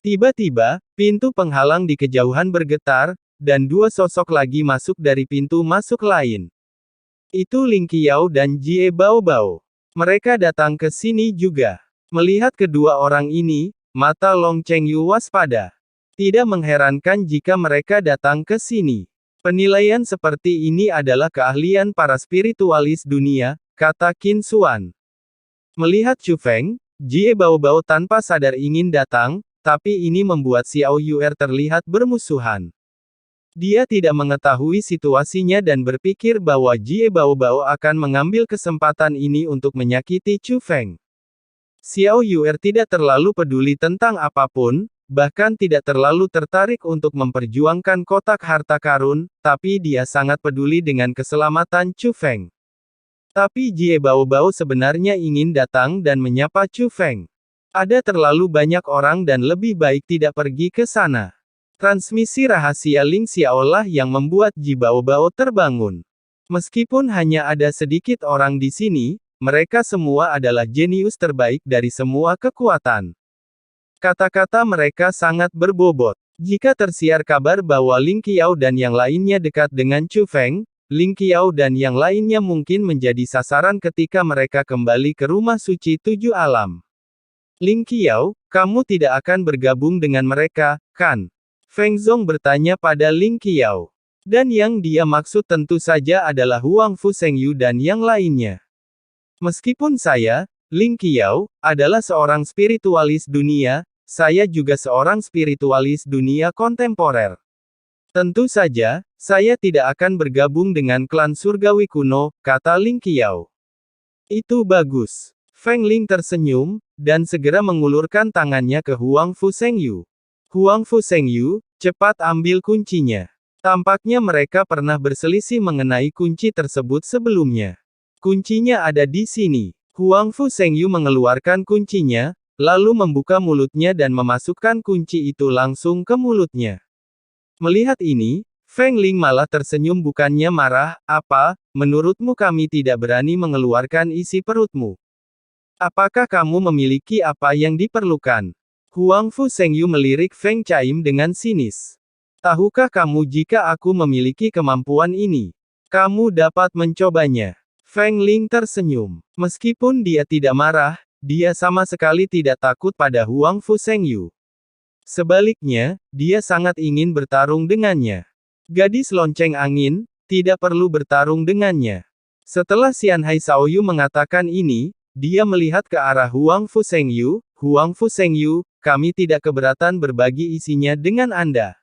Tiba-tiba, pintu penghalang di kejauhan bergetar, dan dua sosok lagi masuk dari pintu masuk lain. Itu Ling Qiao dan Jie Baobao. Mereka datang ke sini juga. Melihat kedua orang ini, mata Long Chengyu waspada. Tidak mengherankan jika mereka datang ke sini. Penilaian seperti ini adalah keahlian para spiritualis dunia, kata Qin Xuan. Melihat Chu Feng, Jie Baobao tanpa sadar ingin datang, tapi ini membuat Xiao Yuer terlihat bermusuhan. Dia tidak mengetahui situasinya dan berpikir bahwa Jie Baobao akan mengambil kesempatan ini untuk menyakiti Chu Feng. Xiao Yuer tidak terlalu peduli tentang apapun, bahkan tidak terlalu tertarik untuk memperjuangkan kotak harta karun, tapi dia sangat peduli dengan keselamatan Chu Feng. Tapi Jie Baobao sebenarnya ingin datang dan menyapa Chu Feng. Ada terlalu banyak orang dan lebih baik tidak pergi ke sana. Transmisi rahasia Ling Xiao lah yang membuat Jie Baobao terbangun. Meskipun hanya ada sedikit orang di sini, mereka semua adalah jenius terbaik dari semua kekuatan. Kata-kata mereka sangat berbobot. Jika tersiar kabar bahwa Ling Qiao dan yang lainnya dekat dengan Chu Feng, Ling Qiao dan yang lainnya mungkin menjadi sasaran ketika mereka kembali ke rumah suci tujuh alam. Ling Qiao, kamu tidak akan bergabung dengan mereka, kan? Feng Zong bertanya pada Ling Qiao. Dan yang dia maksud tentu saja adalah Huang Fu Sengyu dan yang lainnya. Meskipun saya, Ling Qiao, adalah seorang spiritualis dunia, saya juga seorang spiritualis dunia kontemporer. Tentu saja, saya tidak akan bergabung dengan klan surgawi kuno, kata Ling Qiao. Itu bagus. Feng Ling tersenyum, dan segera mengulurkan tangannya ke Huang Fu Sengyu. Huang Fu Sengyu, cepat ambil kuncinya. Tampaknya mereka pernah berselisih mengenai kunci tersebut sebelumnya. Kuncinya ada di sini. Huang Fu Sengyu mengeluarkan kuncinya, lalu membuka mulutnya dan memasukkan kunci itu langsung ke mulutnya. Melihat ini, Feng Ling malah tersenyum bukannya marah, apa, menurutmu kami tidak berani mengeluarkan isi perutmu? Apakah kamu memiliki apa yang diperlukan? Huang Fu Sengyu melirik Feng Chaim dengan sinis. Tahukah kamu jika aku memiliki kemampuan ini? Kamu dapat mencobanya. Feng Ling tersenyum. Meskipun dia tidak marah, dia sama sekali tidak takut pada Huang Fu Sengyu. Sebaliknya, dia sangat ingin bertarung dengannya. Gadis lonceng angin, tidak perlu bertarung dengannya. Setelah Xianhai Shaoyu mengatakan ini, dia melihat ke arah Huang Fu Sengyu. Huang Fu Sengyu, kami tidak keberatan berbagi isinya dengan Anda.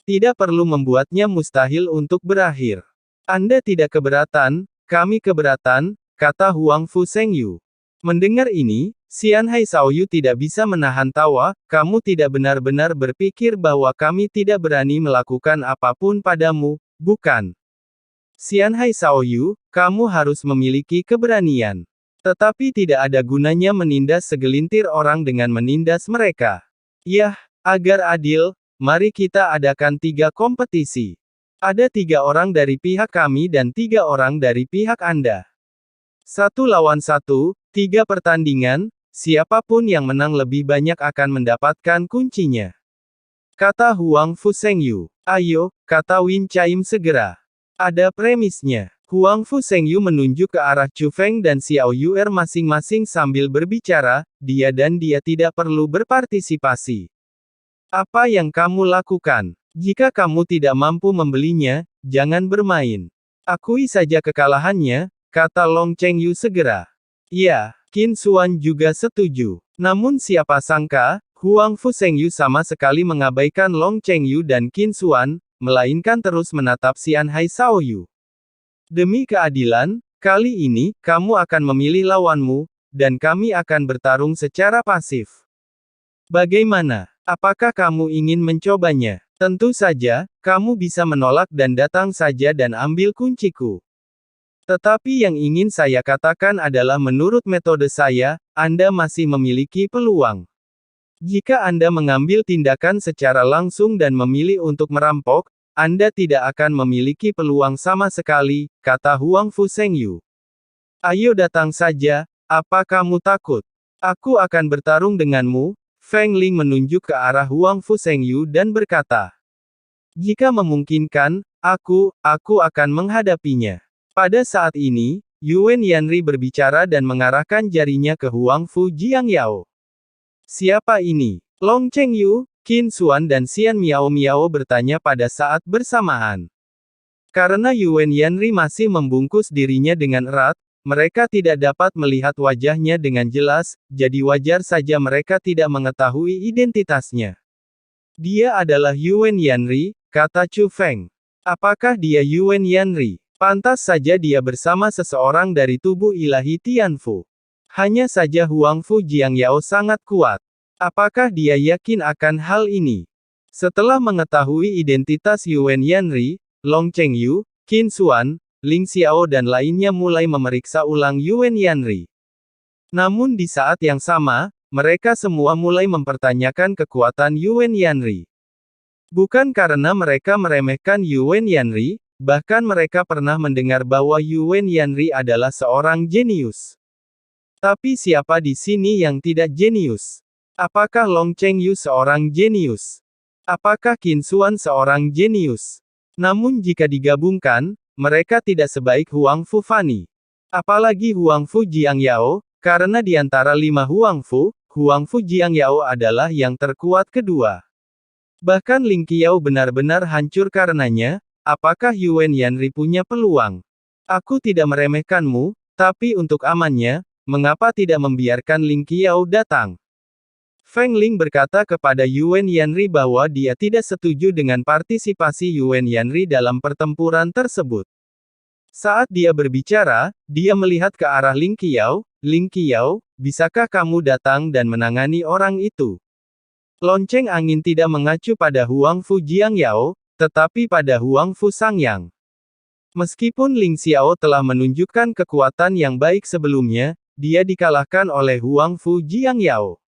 Tidak perlu membuatnya mustahil untuk berakhir. Anda tidak keberatan, kami keberatan, kata Huang Fu Sengyu. Mendengar ini, Xianhai Shaoyu tidak bisa menahan tawa, kamu tidak benar-benar berpikir bahwa kami tidak berani melakukan apapun padamu, bukan? Xianhai Shaoyu, kamu harus memiliki keberanian. Tetapi tidak ada gunanya menindas segelintir orang dengan menindas mereka. Yah, agar adil, mari kita adakan 3 kompetisi. Ada 3 orang dari pihak kami dan 3 orang dari pihak Anda. 1 lawan 1, 3 pertandingan, siapapun yang menang lebih banyak akan mendapatkan kuncinya. Kata Huang Fu Sengyu. Ayo, kata Win Chaim segera. Ada premisnya. Huang Fu Sengyu menunjuk ke arah Chu Feng dan Xiao Yuer masing-masing sambil berbicara, dia dan dia tidak perlu berpartisipasi. Apa yang kamu lakukan? Jika kamu tidak mampu membelinya, jangan bermain. Akui saja kekalahannya, kata Long Chengyu segera. Ya, Qin Xuan juga setuju. Namun siapa sangka, Huang Fu Sengyu sama sekali mengabaikan Long Chengyu dan Qin Xuan, melainkan terus menatap Xianhai Shaoyu. Demi keadilan, kali ini, kamu akan memilih lawanmu, dan kami akan bertarung secara pasif. Bagaimana? Apakah kamu ingin mencobanya? Tentu saja, kamu bisa menolak dan datang saja dan ambil kunciku. Tetapi yang ingin saya katakan adalah menurut metode saya, Anda masih memiliki peluang. Jika Anda mengambil tindakan secara langsung dan memilih untuk merampok, Anda tidak akan memiliki peluang sama sekali, kata Huang Fu Sengyu. Ayo datang saja, apa kamu takut? Aku akan bertarung denganmu. Feng Ling menunjuk ke arah Huang Fu Shengyu dan berkata, "Jika memungkinkan, aku akan menghadapinya." Pada saat ini, Yuan Yanri berbicara dan mengarahkan jarinya ke Huang Fu Jiangyao. "Siapa ini?" Long Chengyu, Qin Xuan dan Xian Miao Miao bertanya pada saat bersamaan. Karena Yuan Yanri masih membungkus dirinya dengan erat, mereka tidak dapat melihat wajahnya dengan jelas, jadi wajar saja mereka tidak mengetahui identitasnya. "Dia adalah Yuan Yanri," kata Chu Feng. "Apakah dia Yuan Yanri? Pantas saja dia bersama seseorang dari tubuh ilahi Tianfu. Hanya saja Huang Fu Jiangyao sangat kuat. Apakah dia yakin akan hal ini?" Setelah mengetahui identitas Yuan Yanri, Long Chengyu, Qin Xuan, Ling Xiao dan lainnya mulai memeriksa ulang Yuan Yanri. Namun di saat yang sama, mereka semua mulai mempertanyakan kekuatan Yuan Yanri. Bukan karena mereka meremehkan Yuan Yanri, bahkan mereka pernah mendengar bahwa Yuan Yanri adalah seorang jenius. Tapi siapa di sini yang tidak jenius? Apakah Long Chengyu seorang jenius? Apakah Qin Xuan seorang jenius? Namun jika digabungkan, mereka tidak sebaik Huang Fu Fani. Apalagi Huang Fu Jiangyao, karena di antara 5 Huang Fu Jiangyao adalah yang terkuat kedua. Bahkan Ling Qiao benar-benar hancur karenanya. Apakah Yuan Yanri punya peluang? Aku tidak meremehkanmu, tapi untuk amannya, mengapa tidak membiarkan Ling Qiao datang? Feng Ling berkata kepada Yuan Yanri bahwa dia tidak setuju dengan partisipasi Yuan Yanri dalam pertempuran tersebut. Saat dia berbicara, dia melihat ke arah Ling Qiao. "Ling Qiao, bisakah kamu datang dan menangani orang itu?" Lonceng angin tidak mengacu pada Huang Fu Jiangyao, tetapi pada Huang Fu Sangyang. Meskipun Ling Xiao telah menunjukkan kekuatan yang baik sebelumnya, dia dikalahkan oleh Huang Fu Jiangyao.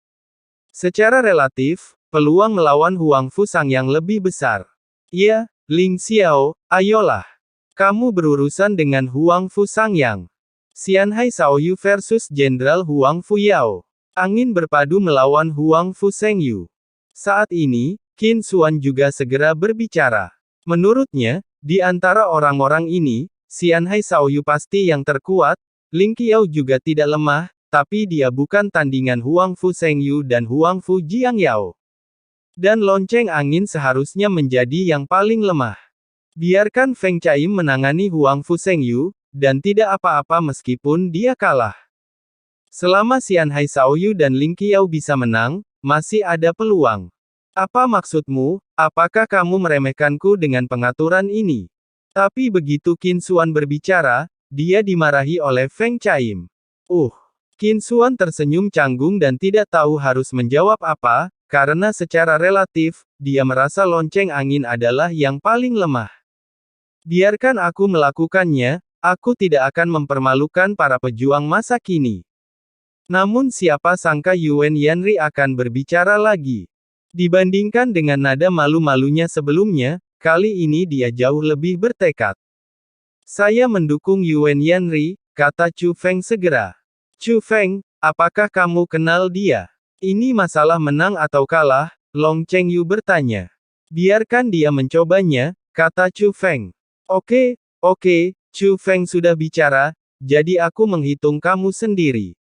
Secara relatif, peluang melawan Huang Fu Sangyang lebih besar. "Ya, Ling Xiao, ayolah. Kamu berurusan dengan Huang Fu Sangyang." Xianhai Shaoyu versus Jenderal Huang Fu Yao. Angin berpadu melawan Huang Fu Shengyu. Saat ini, Qin Xuan juga segera berbicara. Menurutnya, di antara orang-orang ini, Xianhai Shaoyu pasti yang terkuat. Ling Qiao juga tidak lemah, tapi dia bukan tandingan Huang Fu Shengyu dan Huang Fu Jiangyao. Dan lonceng angin seharusnya menjadi yang paling lemah. Biarkan Feng Chaim menangani Huang Fu Shengyu, dan tidak apa-apa meskipun dia kalah. Selama Xianhai Shaoyu dan Ling Qiao bisa menang, masih ada peluang. Apa maksudmu? Apakah kamu meremehkanku dengan pengaturan ini? Tapi begitu Qin Xuan berbicara, dia dimarahi oleh Feng Chaim. Qin Xuan tersenyum canggung dan tidak tahu harus menjawab apa, karena secara relatif, dia merasa lonceng angin adalah yang paling lemah. "Biarkan aku melakukannya, aku tidak akan mempermalukan para pejuang masa kini." Namun siapa sangka Yuan Yanri akan berbicara lagi. Dibandingkan dengan nada malu-malunya sebelumnya, kali ini dia jauh lebih bertekad. "Saya mendukung Yuan Yanri," kata Chu Feng segera. "Chu Feng, apakah kamu kenal dia?" "Ini masalah menang atau kalah," Long Chengyu bertanya. "Biarkan dia mencobanya," kata Chu Feng. Oke, Chu Feng sudah bicara, jadi aku menghitung kamu sendiri.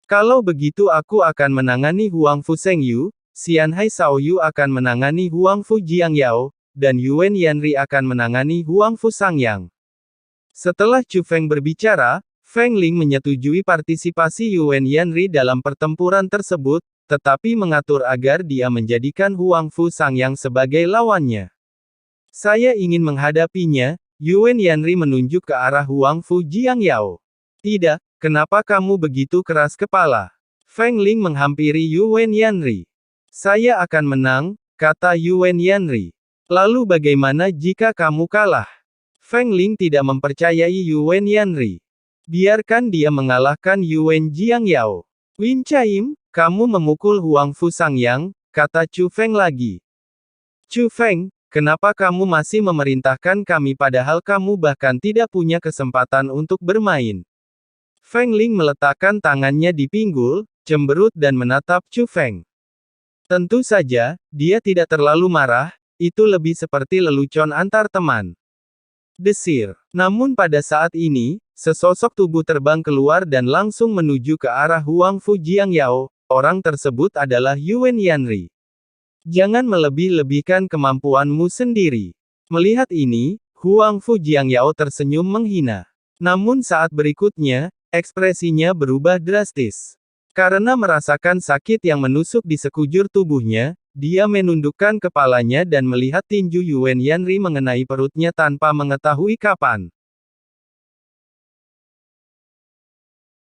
Kalau begitu aku akan menangani Huang Fu Shengyu, Xianhai Shaoyu akan menangani Huang Fu Jiangyao, dan Yuan Yanri akan menangani Huang Fu Sangyang." Setelah Chu Feng berbicara, Feng Ling menyetujui partisipasi Yuan Yanri dalam pertempuran tersebut, tetapi mengatur agar dia menjadikan Huang Fu Sangyang sebagai lawannya. "Saya ingin menghadapinya," Yuan Yanri menunjuk ke arah Huang Fu Jiangyao. "Tidak, kenapa kamu begitu keras kepala?" Feng Ling menghampiri Yuan Yanri. "Saya akan menang," kata Yuan Yanri. "Lalu bagaimana jika kamu kalah?" Feng Ling tidak mempercayai Yuan Yanri. "Biarkan dia mengalahkan Yuan Jiangyao." "Win Chaim, kamu memukul Huang Fu Sangyang," kata Chu Feng lagi. "Chu Feng, kenapa kamu masih memerintahkan kami padahal kamu bahkan tidak punya kesempatan untuk bermain?" Feng Ling meletakkan tangannya di pinggul, cemberut dan menatap Chu Feng. Tentu saja, dia tidak terlalu marah, itu lebih seperti lelucon antar teman. Desir. Namun pada saat ini, sesosok tubuh terbang keluar dan langsung menuju ke arah Huang Fu Jiangyao. Orang tersebut adalah Yuan Yanri. Jangan melebih-lebihkan kemampuanmu sendiri. Melihat ini, Huang Fu Jiangyao tersenyum menghina. Namun saat berikutnya, ekspresinya berubah drastis. Karena merasakan sakit yang menusuk di sekujur tubuhnya, dia menundukkan kepalanya dan melihat tinju Yuan Yanri mengenai perutnya tanpa mengetahui kapan.